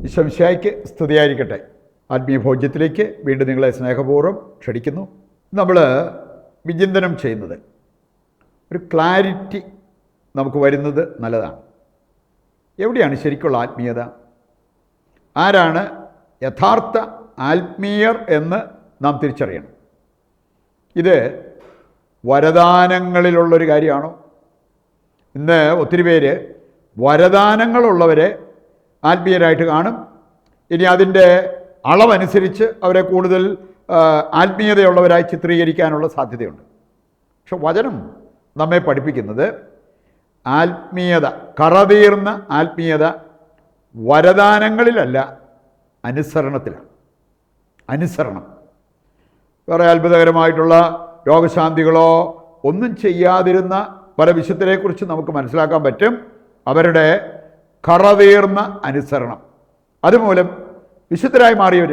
ഈശോമിശിഹായ്ക്ക് സ്തുതിയായിരിക്കട്ടെ. ആത്മീയ ഭോജ്യത്തിലേക്ക് വീണ്ടും നിങ്ങളെ സ്നേഹപൂർവ്വം ക്ഷണിക്കുന്നു. നമ്മൾ വിചിന്തനം ചെയ്യുന്നത് ഒരു ക്ലാരിറ്റി നമുക്ക് വരുന്നത് നല്ലതാണ്. എവിടെയാണ് ശരിക്കുള്ള ആത്മീയത? ആരാണ് യഥാർത്ഥ ആത്മീയർ എന്ന് നാം തിരിച്ചറിയണം. ഇത് വരദാനങ്ങളിലുള്ളൊരു കാര്യമാണോ? ഇന്ന് ഒത്തിരി പേര് വരദാനങ്ങളുള്ളവരെ ആത്മീയരായിട്ട് കാണും. ഇനി അതിൻ്റെ അളവനുസരിച്ച് അവരെ കൂടുതൽ ആത്മീയതയുള്ളവരായി ചിത്രീകരിക്കാനുള്ള സാധ്യതയുണ്ട്. പക്ഷെ വചനം നമ്മെ പഠിപ്പിക്കുന്നത് ആത്മീയത, കറതീർന്ന ആത്മീയത വരദാനങ്ങളിലല്ല, അനുസരണത്തിലാണ്. അനുസരണം. വേറെ അത്ഭുതകരമായിട്ടുള്ള രോഗശാന്തികളോ ഒന്നും ചെയ്യാതിരുന്ന പല വിശുദ്ധരെക്കുറിച്ച് നമുക്ക് മനസ്സിലാക്കാൻ പറ്റും. അവരുടെ കറതീർന്ന അനുസരണം, അതുമൂലം വിശുദ്ധരായി മാറിയവർ.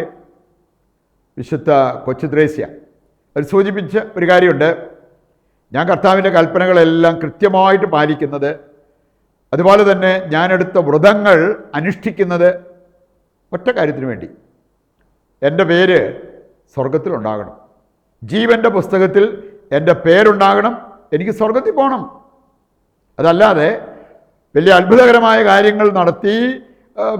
വിശുദ്ധ കൊച്ചുത്രേസ്യ അവർ സൂചിപ്പിച്ച ഒരു കാര്യമുണ്ട്. ഞാൻ കർത്താവിൻ്റെ കൽപ്പനകളെല്ലാം കൃത്യമായിട്ട് പാലിക്കുന്നത്, അതുപോലെ തന്നെ ഞാനെടുത്ത വ്രതങ്ങൾ അനുഷ്ഠിക്കുന്നത് ഒറ്റ കാര്യത്തിന് വേണ്ടി, എൻ്റെ പേര് സ്വർഗത്തിലുണ്ടാകണം, ജീവൻ്റെ പുസ്തകത്തിൽ എൻ്റെ പേരുണ്ടാകണം, എനിക്ക് സ്വർഗത്തിൽ പോകണം. അതല്ലാതെ വലിയ അത്ഭുതകരമായ കാര്യങ്ങൾ നടത്തി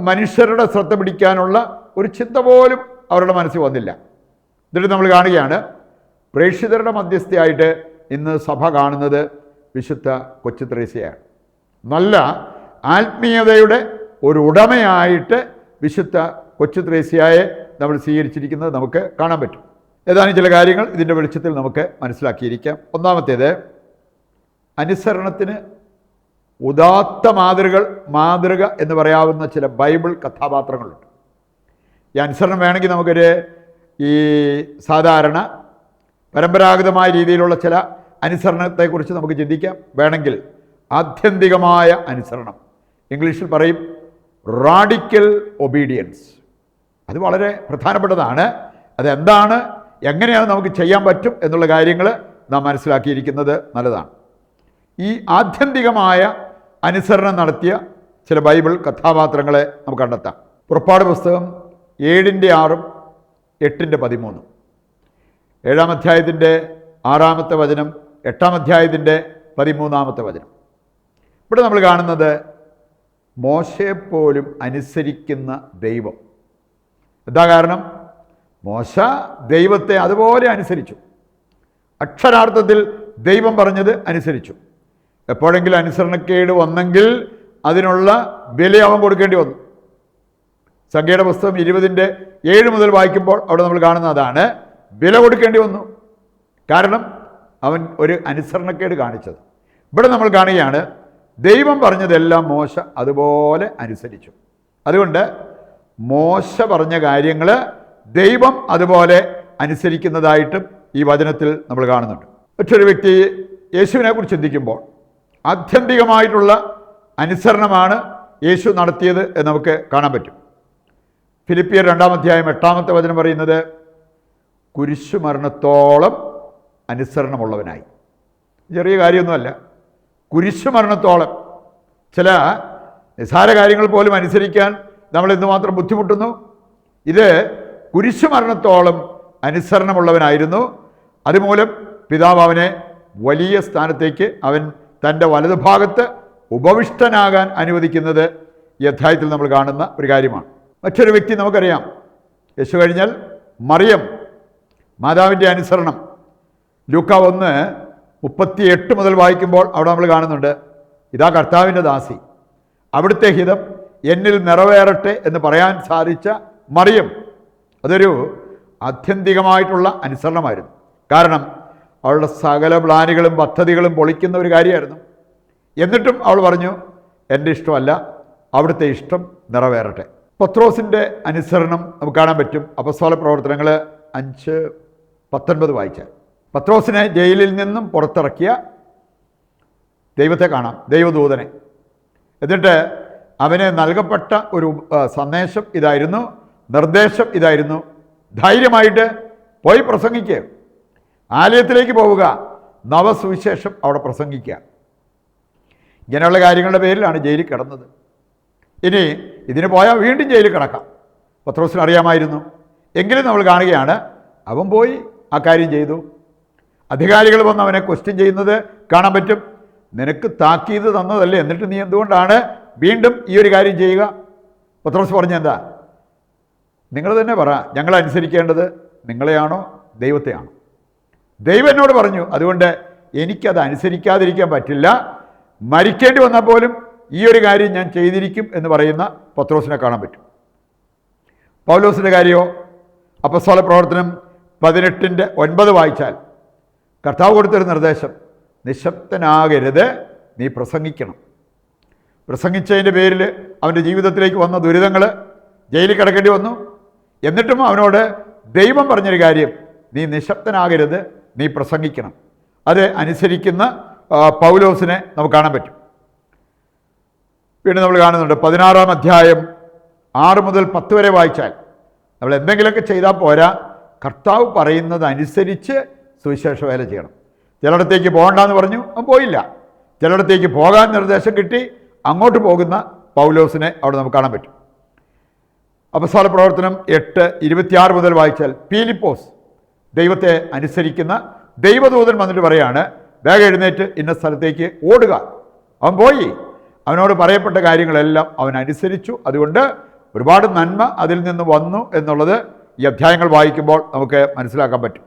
മനുഷ്യരുടെ ശ്രദ്ധ പിടിക്കാനുള്ള ഒരു ചിന്ത പോലും അവരുടെ മനസ്സിൽ വന്നില്ല. എന്നിട്ട് നമ്മൾ കാണുകയാണ് പ്രേക്ഷിതരുടെ മധ്യസ്ഥയായിട്ട് ഇന്ന് സഭ കാണുന്നത് വിശുദ്ധ കൊച്ചുത്രേസ്യയാണ്. നല്ല ആത്മീയതയുടെ ഒരു ഉടമയായിട്ട് വിശുദ്ധ കൊച്ചുത്രേസ്യയെ നമ്മൾ സ്വീകരിച്ചിരിക്കുന്നത് നമുക്ക് കാണാൻ പറ്റും. ഏതാനും ചില കാര്യങ്ങൾ ഇതിൻ്റെ വെളിച്ചത്തിൽ നമുക്ക് മനസ്സിലാക്കിയിരിക്കാം. ഒന്നാമത്തേത്, അനുസരണത്തിന് ഉദാത്ത മാതൃക എന്ന് പറയാവുന്ന ചില ബൈബിൾ കഥാപാത്രങ്ങളുണ്ട്. ഈ അനുസരണം വേണമെങ്കിൽ നമുക്കൊരു സാധാരണ പരമ്പരാഗതമായ രീതിയിലുള്ള ചില അനുസരണത്തെക്കുറിച്ച് നമുക്ക് ചിന്തിക്കാം. വേണമെങ്കിൽ ആത്യന്തികമായ അനുസരണം, ഇംഗ്ലീഷിൽ പറയും റാഡിക്കൽ ഒബീഡിയൻസ്. അത് വളരെ പ്രധാനപ്പെട്ടതാണ്. അതെന്താണ്, എങ്ങനെയാണ് നമുക്ക് ചെയ്യാൻ പറ്റും എന്നുള്ള കാര്യങ്ങൾ നാം മനസ്സിലാക്കിയിരിക്കുന്നത് നല്ലതാണ്. ഈ ആത്യന്തികമായ അനുസരണം നടത്തിയ ചില ബൈബിൾ കഥാപാത്രങ്ങളെ നമുക്ക് കണ്ടെത്താം. പുറപ്പാട് പുസ്തകം 7:6, 8:13. 7-ാം അധ്യായത്തിൻ്റെ 6-ാമത്തെ വചനം, 8-ാം അധ്യായത്തിൻ്റെ 13-ാമത്തെ വചനം. ഇവിടെ നമ്മൾ കാണുന്നത് മോശയെപ്പോലും അനുസരിക്കുന്ന ദൈവം. എന്താ കാരണം? മോശ ദൈവത്തെ അതുപോലെ അനുസരിച്ചു. അക്ഷരാർത്ഥത്തിൽ ദൈവം പറഞ്ഞത് അനുസരിച്ചു. എപ്പോഴെങ്കിലും അനുസരണക്കേട് വന്നെങ്കിൽ അതിനുള്ള വില അവൻ കൊടുക്കേണ്ടി വന്നു. സംഖ്യയുടെ പുസ്തകം 20:7 മുതൽ വായിക്കുമ്പോൾ അവിടെ നമ്മൾ കാണുന്ന അതാണ്. വില കൊടുക്കേണ്ടി വന്നു. കാരണം അവൻ ഒരു അനുസരണക്കേട് കാണിച്ചത്. ഇവിടെ നമ്മൾ കാണുകയാണ് ദൈവം പറഞ്ഞതെല്ലാം മോശ അതുപോലെ അനുസരിച്ചു. അതുകൊണ്ട് മോശ പറഞ്ഞ കാര്യങ്ങൾ ദൈവം അതുപോലെ അനുസരിക്കുന്നതായിട്ടും ഈ വചനത്തിൽ നമ്മൾ കാണുന്നുണ്ട്. മറ്റൊരു വ്യക്തി യേശുവിനെ കുറിച്ച് ചിന്തിക്കുമ്പോൾ ആത്യന്തികമായിട്ടുള്ള അനുസരണമാണ് യേശു നടത്തിയത് എന്ന് നമുക്ക് കാണാൻ പറ്റും. ഫിലിപ്പിയർ 2-ാം അധ്യായം 8-ാമത്തെ വചനം പറയുന്നത് കുരിശുമരണത്തോളം അനുസരണമുള്ളവനായി. ചെറിയ കാര്യമൊന്നുമല്ല, കുരിശുമരണത്തോളം. ചില നിസ്സാര കാര്യങ്ങൾ പോലും അനുസരിക്കാൻ നമ്മൾ എന്തുമാത്രം ബുദ്ധിമുട്ടുന്നു. ഇത് കുരിശുമരണത്തോളം അനുസരണമുള്ളവനായിരുന്നു. അതുമൂലം പിതാവ് അവനെ വലിയ സ്ഥാനത്തേക്ക്, അവൻ തൻ്റെ വലതുഭാഗത്ത് ഉപവിഷ്ടനാകാൻ അനുവദിക്കുന്നത് ഈ അധ്യായത്തിൽ നമ്മൾ കാണുന്ന ഒരു കാര്യമാണ്. മറ്റൊരു വ്യക്തി നമുക്കറിയാം, യേശു കഴിഞ്ഞാൽ മറിയം, മാതാവിൻ്റെ അനുസരണം. ലൂക്ക 1:38 മുതൽ വായിക്കുമ്പോൾ അവിടെ നമ്മൾ കാണുന്നുണ്ട്, ഇതാ കർത്താവിൻ്റെ ദാസി, അവിടുത്തെ ഹിതം എന്നിൽ നിറവേറട്ടെ എന്ന് പറയാൻ സാധിച്ച മറിയം. അതൊരു ആത്യന്തികമായിട്ടുള്ള അനുസരണമായിരുന്നു. കാരണം അവളുടെ സകല പ്ലാനുകളും പദ്ധതികളും പൊളിക്കുന്ന ഒരു കാര്യമായിരുന്നു. എന്നിട്ടും അവൾ പറഞ്ഞു, എൻ്റെ ഇഷ്ടമല്ല, അവിടുത്തെ ഇഷ്ടം നിറവേറട്ടെ. പത്രോസിൻ്റെ അനുസരണം നമുക്ക് കാണാൻ പറ്റും. അപ്പസ്തോല പ്രവർത്തനങ്ങൾ 5:19 വായിച്ചാൽ പത്രോസിനെ ജയിലിൽ നിന്നും പുറത്തിറക്കിയ ദൈവത്തെ കാണാം, ദൈവദൂതനെ. എന്നിട്ട് അവന് നൽകപ്പെട്ട ഒരു സന്ദേശം ഇതായിരുന്നു, നിർദ്ദേശം ഇതായിരുന്നു, ധൈര്യമായിട്ട് പോയി പ്രസംഗിക്കുക, ആലയത്തിലേക്ക് പോവുക, നവസുവിശേഷം അവിടെ പ്രസംഗിക്കുക. ഇങ്ങനെയുള്ള കാര്യങ്ങളുടെ പേരിലാണ് ജയിലിൽ കിടന്നത്. ഇനി ഇതിന് പോയാൽ വീണ്ടും ജയിലിൽ കിടക്കാം. പത്രോസിന് അറിയാമായിരുന്നു. എങ്കിലും നമ്മൾ കാണുകയാണ്, അവൻ പോയി ആ കാര്യം ചെയ്തു. അധികാരികൾ വന്ന് അവനെ ക്വസ്റ്റ്യൻ ചെയ്യുന്നത് കാണാൻ പറ്റും. നിനക്ക് താക്കീത് തന്നതല്ലേ, എന്നിട്ട് നീ എന്തുകൊണ്ടാണ് വീണ്ടും ഈ ഒരു കാര്യം ചെയ്യുക? പത്രോസ് പറഞ്ഞെന്താ? നിങ്ങൾ തന്നെ പറ, ഞങ്ങൾ അനുസരിക്കേണ്ടത് നിങ്ങളെയാണോ ദൈവത്തെയാണോ? ദൈവം എന്നോട് പറഞ്ഞു, അതുകൊണ്ട് എനിക്കത് അനുസരിക്കാതിരിക്കാൻ പറ്റില്ല. മരിക്കേണ്ടി വന്നാൽ പോലും ഈ ഒരു കാര്യം ഞാൻ ചെയ്തിരിക്കും എന്ന് പറയുന്ന പത്രോസിനെ കാണാൻ പറ്റും. പൗലോസിൻ്റെ കാര്യമോ? അപ്പസ്തോല പ്രവർത്തനം 18:9 വായിച്ചാൽ കർത്താവ് കൊടുത്തൊരു നിർദ്ദേശം, നിശബ്ദനാകരുത്, നീ പ്രസംഗിക്കണം. പ്രസംഗിച്ചതിൻ്റെ പേരിൽ അവൻ്റെ ജീവിതത്തിലേക്ക് വന്ന ദുരിതങ്ങൾ, ജയിലിൽ കിടക്കേണ്ടി വന്നു. എന്നിട്ടും അവനോട് ദൈവം പറഞ്ഞൊരു കാര്യം, നീ നിശബ്ദനാകരുത്, നീ പ്രസംഗിക്കണം. അത് അനുസരിക്കുന്ന പൗലോസിനെ നമുക്ക് കാണാൻ പറ്റും. വീണ്ടും നമ്മൾ കാണുന്നുണ്ട് 16-ാം അധ്യായം 6 മുതൽ 10 വരെ വായിച്ചാൽ, നമ്മൾ എന്തെങ്കിലുമൊക്കെ ചെയ്താൽ പോരാ, കർത്താവ് പറയുന്നത് അനുസരിച്ച് സുവിശേഷ വേല ചെയ്യണം. ചിലയിടത്തേക്ക് പോകണ്ടെന്ന് പറഞ്ഞു, അവൻ പോയില്ല. ചിലയിടത്തേക്ക് പോകാൻ നിർദ്ദേശം കിട്ടി, അങ്ങോട്ട് പോകുന്ന പൗലോസിനെ അവിടെ നമുക്ക് കാണാൻ പറ്റും. അപ്പസ്തോല പ്രവർത്തനം 8:26 മുതൽ വായിച്ചാൽ, പീലിപ്പോസ് ദൈവത്തെ അനുസരിക്കുന്ന ദൈവദൂതൻ വന്നിട്ട് പറയാണ്, വേഗം എഴുന്നേറ്റ് ഇന്ന സ്ഥലത്തേക്ക് ഓടുക. അവൻ പോയി. അവനോട് പറയപ്പെട്ട കാര്യങ്ങളെല്ലാം അവൻ അനുസരിച്ചു. അതുകൊണ്ട് ഒരുപാട് നന്മ അതിൽ നിന്ന് വന്നു എന്നുള്ളത് ഈ അധ്യായങ്ങൾ വായിക്കുമ്പോൾ നമുക്ക് മനസ്സിലാക്കാൻ പറ്റും.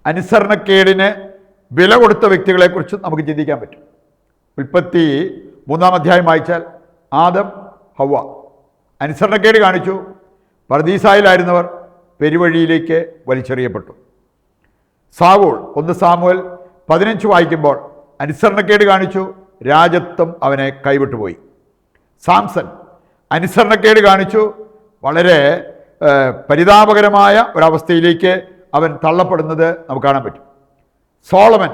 അനുസരണക്കേടിന് വില കൊടുത്ത വ്യക്തികളെക്കുറിച്ച് നമുക്ക് ചിന്തിക്കാൻ പറ്റും. ഉൽപ്പത്തി 3-ാം അധ്യായം വായിച്ചാൽ, ആദം ഹവ്വ അനുസരണക്കേട് കാണിച്ചു. പർദീസായിലായിരുന്നവർ പെരുവഴിയിലേക്ക് വലിച്ചെറിയപ്പെട്ടു. സാവൂൾ 1 സാമുവേൽ 15 വായിക്കുമ്പോൾ അനുസരണക്കേട് കാണിച്ചു, രാജത്വം അവനെ കൈവിട്ടുപോയി. സാംസൺ അനുസരണക്കേട് കാണിച്ചു, വളരെ പരിതാപകരമായ ഒരവസ്ഥയിലേക്ക് അവൻ തള്ളപ്പെടുന്നത് നമുക്ക് കാണാൻ പറ്റും. സോളമൻ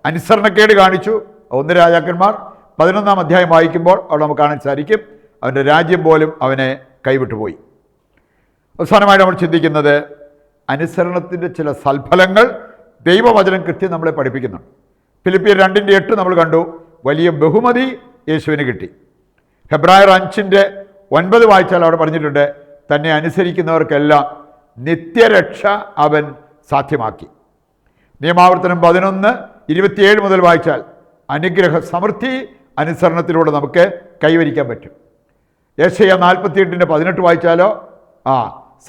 അനുസരണക്കേട് കാണിച്ചു. 1 രാജാക്കന്മാർ 11-ാം അധ്യായം വായിക്കുമ്പോൾ അവിടെ നമുക്ക് കാണാൻ സാധിക്കും, അവൻ്റെ രാജ്യം പോലും അവനെ കൈവിട്ടുപോയി. അവസാനമായിട്ട് നമ്മൾ ചിന്തിക്കുന്നത്, അനുസരണത്തിൻ്റെ ചില സൽഫലങ്ങൾ ദൈവവചനം കൃത്യം നമ്മളെ പഠിപ്പിക്കുന്നുണ്ട്. ഫിലിപ്പിയർ 2:8 നമ്മൾ കണ്ടു, വലിയ ബഹുമതി യേശുവിന് കിട്ടി. ഹെബ്രായർ 5:9 വായിച്ചാൽ അവിടെ പറഞ്ഞിട്ടുണ്ട്, തന്നെ അനുസരിക്കുന്നവർക്കെല്ലാം നിത്യരക്ഷ അവൻ സാധ്യമാക്കി. നിയമാവർത്തനം 11:27 മുതൽ വായിച്ചാൽ അനുഗ്രഹ സമൃദ്ധി അനുസരണത്തിലൂടെ നമുക്ക് കൈവരിക്കാൻ പറ്റും. യെശയ്യാ 48:18 വായിച്ചാലോ,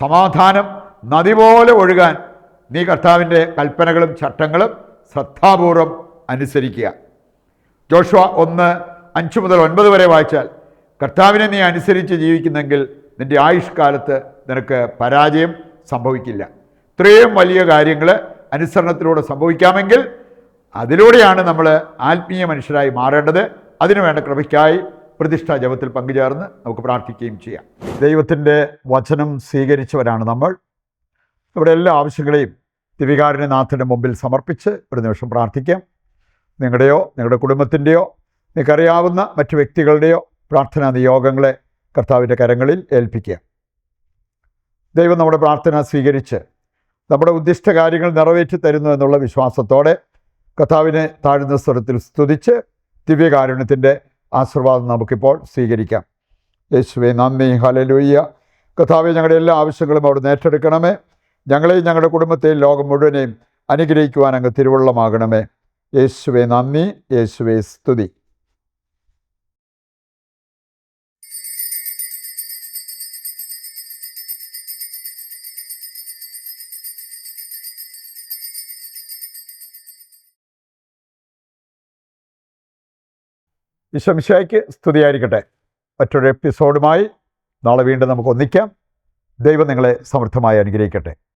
സമാധാനം നദി പോലെ ഒഴുകാൻ നീ കർത്താവിൻ്റെ കൽപ്പനകളും ചട്ടങ്ങളും ശ്രദ്ധാപൂർവം അനുസരിക്കുക. ജോഷുവ 1:5 മുതൽ 9 വരെ വായിച്ചാൽ, കർത്താവിനെ നീ അനുസരിച്ച് ജീവിക്കുന്നെങ്കിൽ നിൻ്റെ ആയുഷ്കാലത്ത് നിനക്ക് പരാജയം സംഭവിക്കില്ല. ഇത്രയും വലിയ കാര്യങ്ങൾ അനുസരണത്തിലൂടെ സംഭവിക്കാമെങ്കിൽ അതിലൂടെയാണ് നമ്മൾ ആത്മീയ മനുഷ്യരായി മാറേണ്ടത്. അതിനുവേണ്ട കൃപയ്ക്കായി പ്രതിഷ്ഠാ ജപത്തിൽ പങ്കുചേർന്ന് നമുക്ക് പ്രാർത്ഥിക്കുകയും ചെയ്യാം. ദൈവത്തിൻ്റെ വചനം സ്വീകരിച്ചവരാണ് നമ്മൾ. നമ്മുടെ എല്ലാ ആവശ്യങ്ങളെയും ദിവികാരുണ്യനാഥൻ്റെ മുമ്പിൽ സമർപ്പിച്ച് ഒരു നിമിഷം പ്രാർത്ഥിക്കാം. നിങ്ങളുടെയോ നിങ്ങളുടെ കുടുംബത്തിൻ്റെയോ നിങ്ങൾക്കറിയാവുന്ന മറ്റു വ്യക്തികളുടെയോ പ്രാർത്ഥനാ നിയോഗങ്ങളെ കർത്താവിൻ്റെ കരങ്ങളിൽ ഏൽപ്പിക്കുക. ദൈവം നമ്മുടെ പ്രാർത്ഥന സ്വീകരിച്ച് നമ്മുടെ ഉദ്ദിഷ്ട കാര്യങ്ങൾ നിറവേറ്റി തരുന്നു എന്നുള്ള വിശ്വാസത്തോടെ കർത്താവിനെ താഴ്ന്ന സ്വരത്തിൽ സ്തുതിച്ച് ദിവ്യകാരുണ്യത്തിൻ്റെ ആശീർവാദം നമുക്കിപ്പോൾ സ്വീകരിക്കാം. യേശുവേ നന്ദി, ഹല്ലേലൂയ. കർത്താവെ, ഞങ്ങളുടെ എല്ലാ ആവശ്യങ്ങളും അവിടെ ഏറ്റെടുക്കണമേ. ഞങ്ങളെയും ഞങ്ങളുടെ കുടുംബത്തെയും ലോകം മുഴുവനെയും അനുഗ്രഹിക്കുവാൻ അങ്ങ് തിരുവുള്ളമാകണമേ. യേശുവേ നന്ദി, യേശുവേ സ്തുതി. ഈശോമിശിഹായ്ക്ക് സ്തുതിയായിരിക്കട്ടെ. മറ്റൊരു എപ്പിസോഡുമായി നാളെ വീണ്ടും നമുക്ക് ഒന്നിക്കാം. ദൈവം നിങ്ങളെ സമൃദ്ധമായി അനുഗ്രഹിക്കട്ടെ.